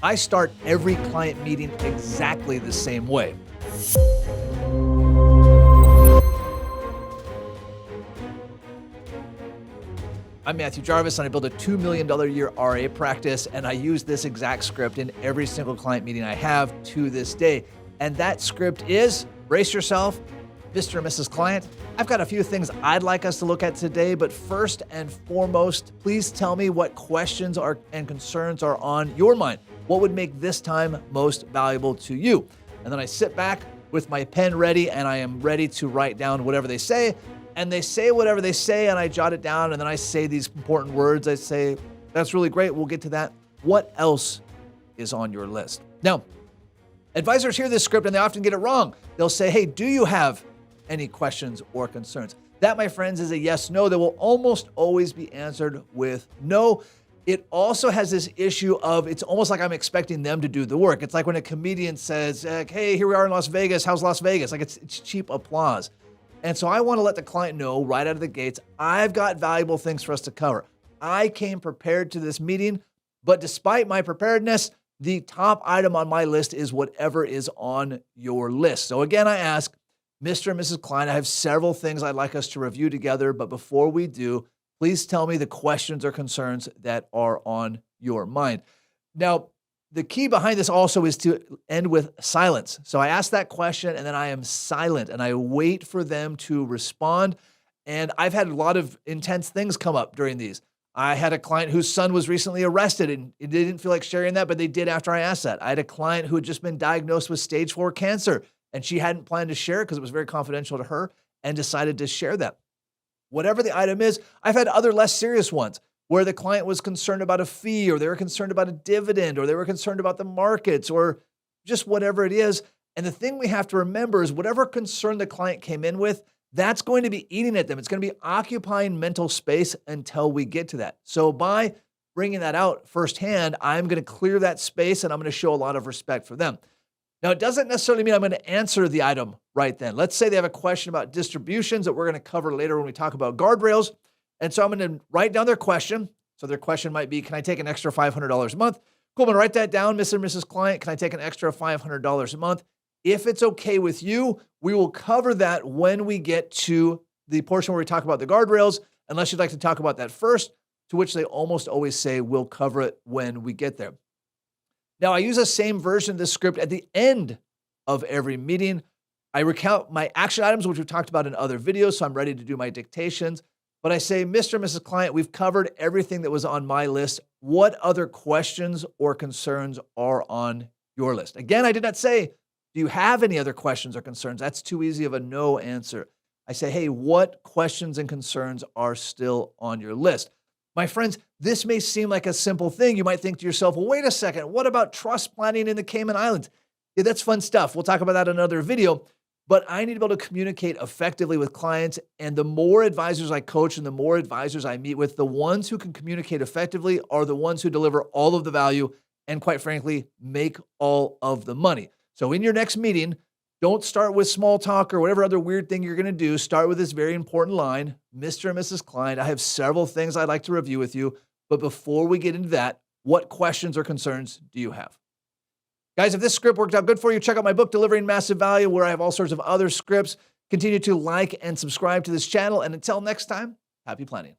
I start every client meeting exactly the same way. I'm Matthew Jarvis, and I built a $2 million a year RA practice, and I use this exact script in every single client meeting I have to this day. And that script is, brace yourself, Mr. and Mrs. Client. I've got a few things I'd like us to look at today, but first and foremost, please tell me what questions and concerns are on your mind. What would make this time most valuable to you? And then I sit back with my pen ready, and I am ready to write down whatever they say. And they say whatever they say, and I jot it down, and then I say these important words. I say, that's really great. We'll get to that. What else is on your list? Now, advisors hear this script, and they often get it wrong. They'll say, hey, do you have any questions or concerns? That, my friends, is a yes, no that will almost always be answered with no. It also has this issue of it's almost like I'm expecting them to do the work. It's like when a comedian says, hey, here we are in Las Vegas. How's Las Vegas? Like it's cheap applause. And so I want to let the client know right out of the gates, I've got valuable things for us to cover. I came prepared to this meeting, but despite my preparedness, the top item on my list is whatever is on your list. So again, I ask, Mr. and Mrs. Klein, I have several things I'd like us to review together, but before we do, please tell me the questions or concerns that are on your mind. Now, the key behind this also is to end with silence. So I ask that question and then I am silent and I wait for them to respond. And I've had a lot of intense things come up during these. I had a client whose son was recently arrested and they didn't feel like sharing that, but they did after I asked that. I had a client who had just been diagnosed with stage 4 cancer and she hadn't planned to share it because it was very confidential to her and decided to share that. Whatever the item is, I've had other less serious ones where the client was concerned about a fee or they were concerned about a dividend or they were concerned about the markets or just whatever it is. And the thing we have to remember is whatever concern the client came in with, that's going to be eating at them. It's going to be occupying mental space until we get to that. So by bringing that out firsthand, I'm going to clear that space and I'm going to show a lot of respect for them. Now, it doesn't necessarily mean I'm going to answer the item right then. Let's say they have a question about distributions that we're going to cover later when we talk about guardrails. And so I'm going to write down their question. So their question might be, can I take an extra $500 a month? Cool, I'm going to write that down, Mr. and Mrs. Client. Can I take an extra $500 a month? If it's okay with you, we will cover that when we get to the portion where we talk about the guardrails, unless you'd like to talk about that first, to which they almost always say we'll cover it when we get there. Now, I use the same version of this script at the end of every meeting. I recount my action items, which we've talked about in other videos, so I'm ready to do my dictations. But I say, Mr. and Mrs. Client, we've covered everything that was on my list. What other questions or concerns are on your list? Again, I did not say, do you have any other questions or concerns? That's too easy of a no answer. I say, hey, what questions and concerns are still on your list? My friends, this may seem like a simple thing. You might think to yourself, well, wait a second, what about trust planning in the Cayman Islands? Yeah, that's fun stuff. We'll talk about that in another video. But I need to be able to communicate effectively with clients. And the more advisors I coach and the more advisors I meet with, the ones who can communicate effectively are the ones who deliver all of the value and, quite frankly, make all of the money. So in your next meeting, don't start with small talk or whatever other weird thing you're going to do. Start with this very important line, Mr. and Mrs. Client, I have several things I'd like to review with you. But before we get into that, what questions or concerns do you have? Guys, if this script worked out good for you, check out my book, Delivering Massive Value, where I have all sorts of other scripts. Continue to like and subscribe to this channel. And until next time, happy planning.